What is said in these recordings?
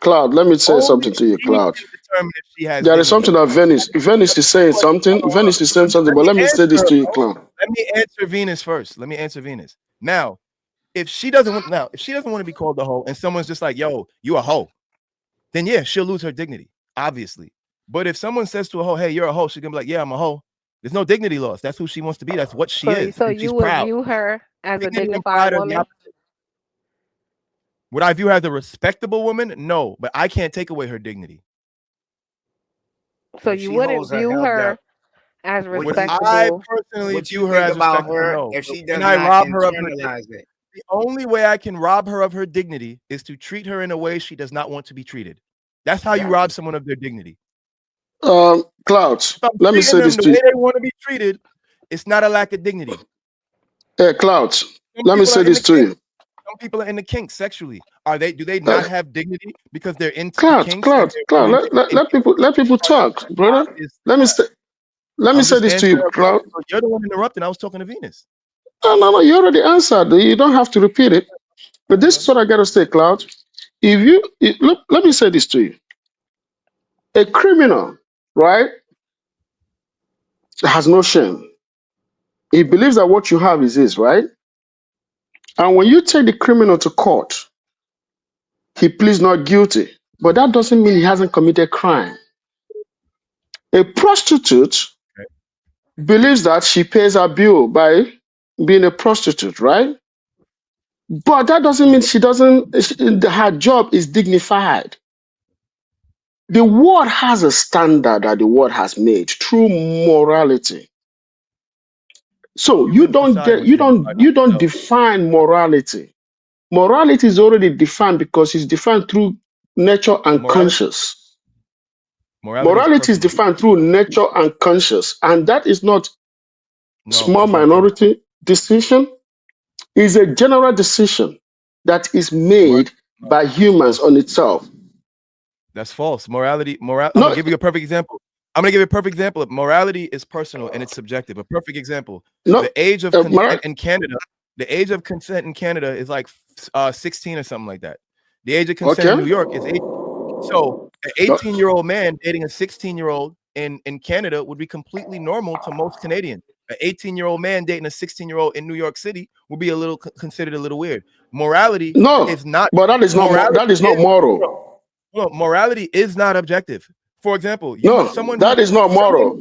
Cloud. Let me say Only something to you, she Cloud. can determine if she has There is something dignity. that Venice is saying something. Hold on. Venice is saying something, Let but me let me say answer this her, to you, bro. Cloud. Let me answer Venus first. Let me answer Venus. Now, if she doesn't want to be called a hoe, and someone's just like, "Yo, you a hoe," then yeah, she'll lose her dignity, obviously. But if someone says to a hoe, "Hey, you're a hoe," she's gonna be like, "Yeah, I'm a hoe." There's no dignity loss. That's who she wants to be. That's what she So is, so and she's you would proud. view her as a Dignity and dignified pride are the woman? opposite. Would I view her as a respectable woman? No, but I can't take away her dignity. So If you she wouldn't holds her view held her up, as what Would you I respectable? personally what you view her think as about respectable? her No. if But she can does I not rob her of her dignity? internalize it? The only way I can rob her of her dignity is to treat her in a way she does not want to be treated. That's how you rob Exactly. someone of their dignity. Cloud. If I'm Let me treating say them this the to way you. they want to be treated, it's not a lack of dignity. Cloud. Some Let me people are say in this the to kink. you. Some people are in the kink sexually. Do they Uh, not have dignity because they're into the Cloud, kinks and Cloud, Cloud. they're in Let people talk, brother. obvious? Let me say let me I'm say just this to answering you, a Cloud. question. You're the one interrupting. I was talking to Venus. No, no, no. You already answered. You don't have to repeat it. But All right, this is brother. what I gotta say, Cloud. Look, let me say this to you. A criminal, right, has no shame. He believes that what you have is his, right? And when you take the criminal to court, he pleads not guilty. But that doesn't mean he hasn't committed crime. A prostitute Okay. believes that she pays her bill by being a prostitute, right? But that doesn't mean her job is dignified. The world has a standard that the world has made through morality. So You can decide what's dignified you for don't yourself. define morality. Morality is already defined because it's defined through nature and Morality, conscious. morality is Morality is personal. defined through nature and conscious, and that is not No, small that's not true. minority decision. It's a general decision that is Mor- made no, by that's humans false. on itself. That's false. I'm gonna No, give you a perfect example. I'm gonna give you a perfect example. Morality is personal and it's subjective. A perfect example. no, The age of consent moral, in Canada, the age of consent in Canada is like 16 or something like that. The age of consent in okay. New York is 18. So an No, 18-year-old man dating a 16-year-old in Canada would be completely normal to most Canadians. An 18-year-old man dating a 16-year-old in New York City would be a little considered a little weird. Morality no, is not but that morality is not is moral. well, morality is not objective. For example, No, that is not moral.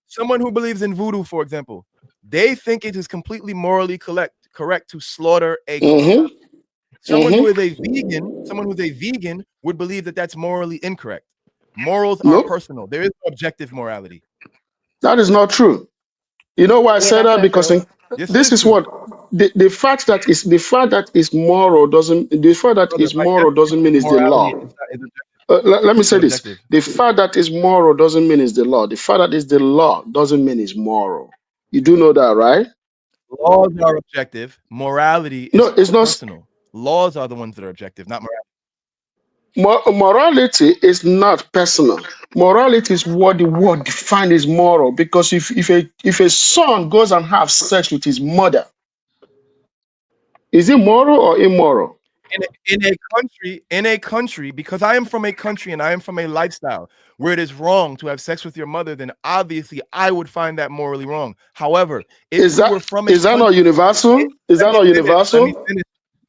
someone who believes in voodoo, for example, they think it is completely morally correct to slaughter a goat. Mm-hmm. Mm-hmm. Someone who's a vegan would believe that that's morally incorrect. Morals are No, personal. There is no objective morality. that is not true. You know why I Yeah, say that's that? not Because true. Yes, it this is is true. what the fact that is moral doesn't the fact that Brother, is by moral doesn't definition, mean it's the morality law. is objective. Let me It's say not this: objective. the fact that is moral doesn't mean it's the law. The fact that it's the law doesn't mean it's moral. You do know that, right? Laws are objective. Morality No, is it's not. personal. Laws are the ones that are objective, not morality. Morality is not personal. Morality is what the world defines as moral. Because if a son goes and have sex with his mother, is it moral or immoral? In a country, because I am from a country and I am from a lifestyle where it is wrong to have sex with your mother, then obviously I would find that morally wrong. However, if Is you that were from a is that not country, universal? Is let that me not finish. Let me universal? finish.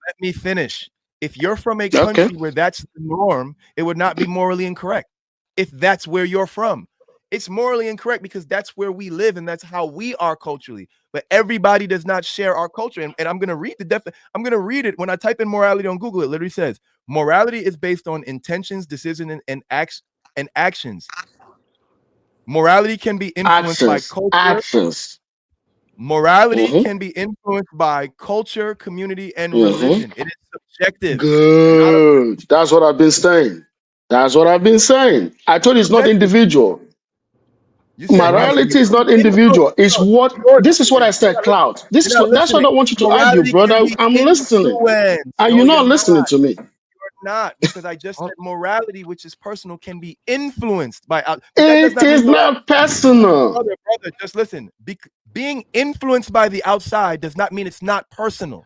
Let me finish. If you're from a Okay. country where that's the norm, it would not be morally incorrect. If that's where you're from, it's morally incorrect because that's where we live and that's how we are culturally. But everybody does not share our culture. And I'm gonna read I'm gonna read it when I type in morality on Google. It literally says morality is based on intentions, decisions, and actions. Morality can be influenced by Actions. culture. Actions. Morality Mm-hmm. can be influenced by culture, community, and Mm-hmm. religion. It is subjective, not objective. Good. That's what I've been saying. That's what I've been saying. I told you it's not Subjective. individual. You said Morality is not individual. It's what this is what I said, Cloud. This You're is not what that's what listening. I want you to argue, Morality can brother. be I'm listening. influenced. And No, you're you're not not. listening to me. You're not because I just said morality, which is personal, can be influenced by but that does It not mean is morality. not personal. Brother, just listen. Being influenced by the outside does not mean it's not personal.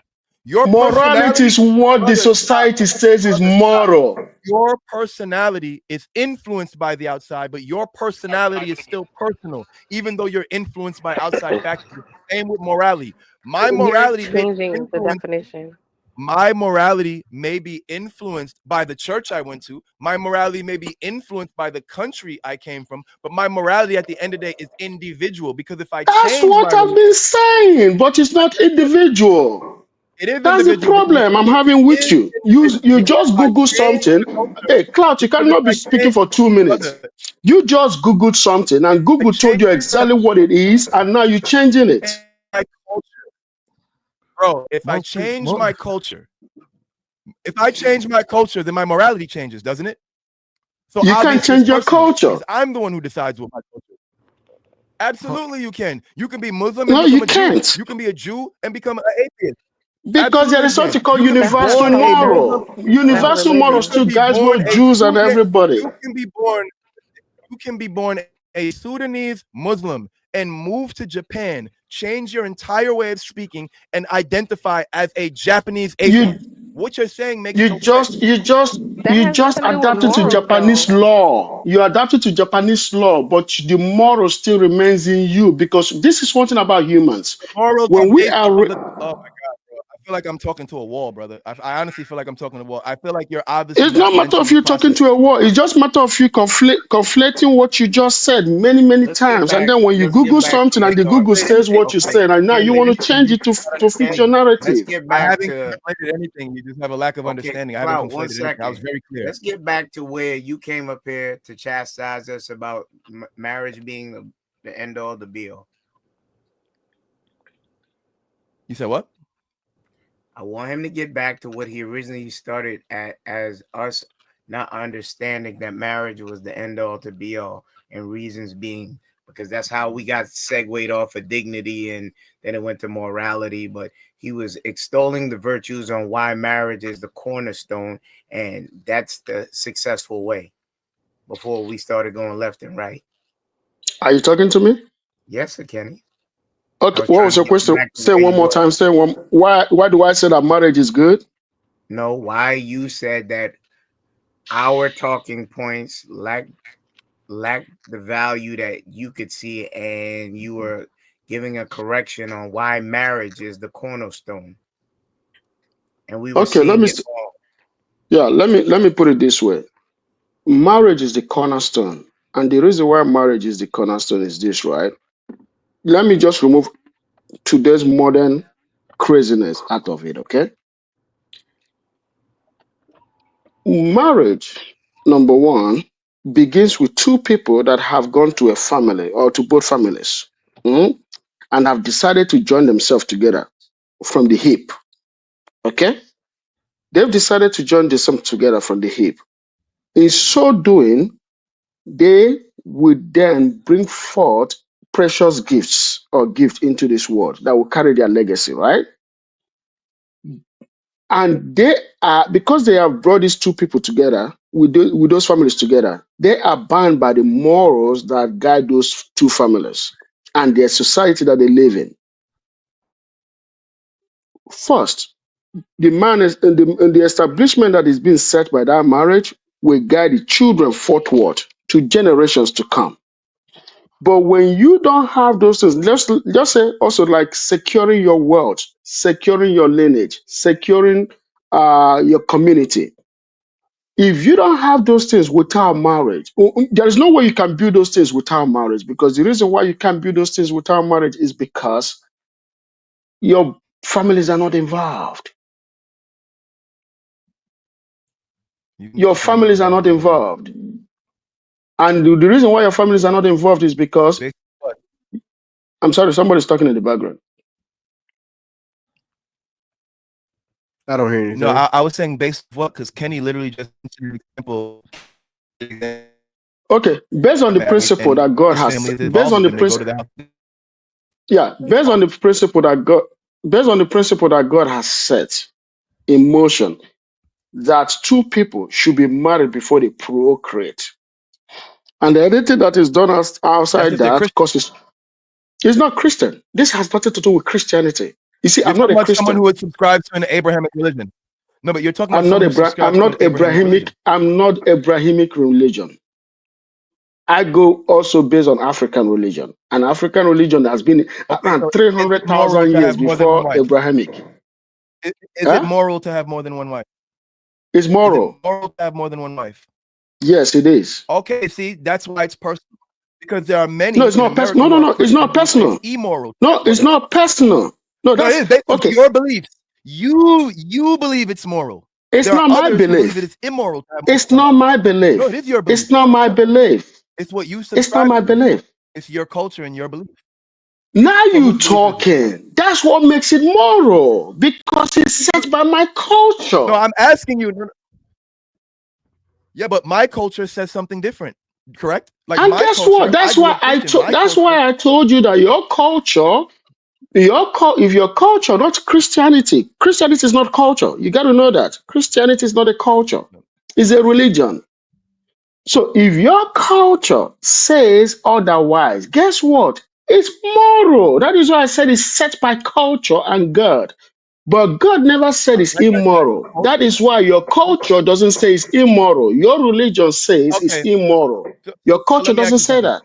Your Morality personality, is what the brother, stop, society says is brother, stop. moral. Your personality is influenced by the outside, but your personality is still personal, even though you're influenced by outside factors. It's the same with morality. My You're morality may be changing the influenced. definition. My morality may be influenced by the church I went to. My morality may be influenced by the country I came from. But my morality at the end of the day is individual, because if I That's change what my I've been saying, but it's not individual. it is That's the individual because problem I'm having it with is you. You individual because just if I Google change something. my culture, Hey, Clout, you because if cannot be I speaking change, for 2 minutes. brother, You just Googled something and if I Google told change you exactly what it is, and now you're changing it. my culture, bro, Most people, if I change my culture, then my morality changes, doesn't it? So You can't obviously it's change your personal culture. because I'm the one who decides what my culture is. Absolutely, you can. You can be Muslim and No, become you a Jew. can't. You can be a Jew and become an atheist. Because there Absolutely, is you can. something called You can be That's universal born not a even. Muslim. moral. That's Universal You morals religion. can too, be guys, born both a Jews and Sudan. everybody. You can be born. You can be born a Sudanese Muslim and move to Japan, change your entire way of speaking, and identify as a Japanese atheist. You What you're saying makes you no just sense. you just That you has just nothing to do with adapted to morals, Japanese though. law. You adapted to Japanese law, but the moral still remains in you, because this is one thing about humans. Morals are When we based are off of re- the. Oh my god, bro! I feel like I'm talking to a wall, brother. I honestly feel like I'm talking to a wall. I feel like you're obviously it's not not matter of mentally you talking to processing. a wall. It's just matter of you conflating what you just said many let's get times, and back. then when you Let's get Google back to something the and the talk. Google Conflate says anything. what you Okay, said, and now you want Kenny, to change it to fit your Kenny. Let's narrative. get I back haven't to. conflated anything. You just have a lack of Okay, understanding. I haven't Cloud. One conflated anything. I was second. very clear. Let's get back to where you came up here to chastise us about marriage being the end all, the be all. You said what? I want him to get back to what he originally started at, as us not understanding that marriage was the end all to be all, and reasons being because that's how we got segued off of dignity, and then it went to morality. But he was extolling the virtues on why marriage is the cornerstone, and that's the successful way. Before we started going left and right. Are you talking to me? Yes, sir, Kenny. I Okay, was what trying was to your get you question? back to Say where one you more were. time. Say one. Why do I say that marriage is good? No, why you said that our talking points lack the value that you could see, and you were giving a correction on why marriage is the cornerstone, and we were Okay, seeing it all. let me put it this way. Marriage is the cornerstone, and the reason why marriage is the cornerstone is this, right? Let me just remove today's modern craziness out of it. Okay, marriage, number one, begins with two people that have gone to a family or to both families, mm, and have decided to join themselves together from the hip. Okay, they've decided to join themselves together from the hip. In so doing, they would then bring forth precious gifts or gift into this world that will carry their legacy, right? And they are, because they have brought these two people together with those families together, they are bound by the morals that guide those two families and their society that they live in. First, the man is in the establishment that is being set by that marriage will guide the children forthward to generations to come. But when you don't have those things, let's just say also like securing your wealth, securing your lineage, securing your community. If you don't have those things without marriage, there is no way you can build those things without marriage. Because the reason why you can't build those things without marriage is because your families are not involved. You can get Your your families families are involved not based on what? involved. And the reason why your families are not involved is because, Based on what? I'm sorry, somebody's talking in the background. I don't hear No, anything. I was saying based on what? Because Kenny literally just answered your example. Okay, based on the principle And that God his has, family is based involved on with the them. They go principle, to the house. yeah, based on the principle that God has set in motion, that two people should be married before they procreate. And anything that is done That's outside if they're that Christian. causes, it's not Christian. This has nothing to do with Christianity. You see, You're I'm not talking a about someone Christian. who would subscribe to an Abrahamic religion. No, but you're talking about I'm not someone who subscribes I'm to an not Abrahamic religion. Abrahamic. I'm not Abrahamic religion. I go also based on African religion. And African religion has been Okay, around so is it moral 300,000 to years have more than one before wife? Abrahamic. Is it Huh? moral to have more than one wife? It's Is it moral. moral to have more than one wife? Yes, it is. Okay, see, that's why it's personal. Because there are No, many it's in not America personal. who No, are no, no. It's Christian not who will say it's personal. immoral to No, have more it's than one. not personal. No, No, it that's is based on okay. your beliefs. You believe it's moral. It's There are not my others who believe it belief. is immoral to have more It's than one not wife. my belief. No, it is your belief. It's not my belief. It's what you It's not subscribe my to. belief. It's your culture and your belief. Now So you whose belief is it? talking. That's what makes it moral because it's set by my culture. No, I'm asking you. Yeah, but my culture says something different. Correct? Like And my guess culture, what? I That's grew why up Christian. My that's culture, why I told you that your culture, if your culture, not Christianity. Christianity is not culture. You got to know that. Christianity is not a culture. It's a religion. So if your culture says otherwise, guess what? It's moral. That is why I said it's set by culture and God. But God never said it's like I said, immoral. That culture. is why your culture doesn't say it's immoral. Your religion says it's Okay, immoral. so Your culture let me ask doesn't you say something. that.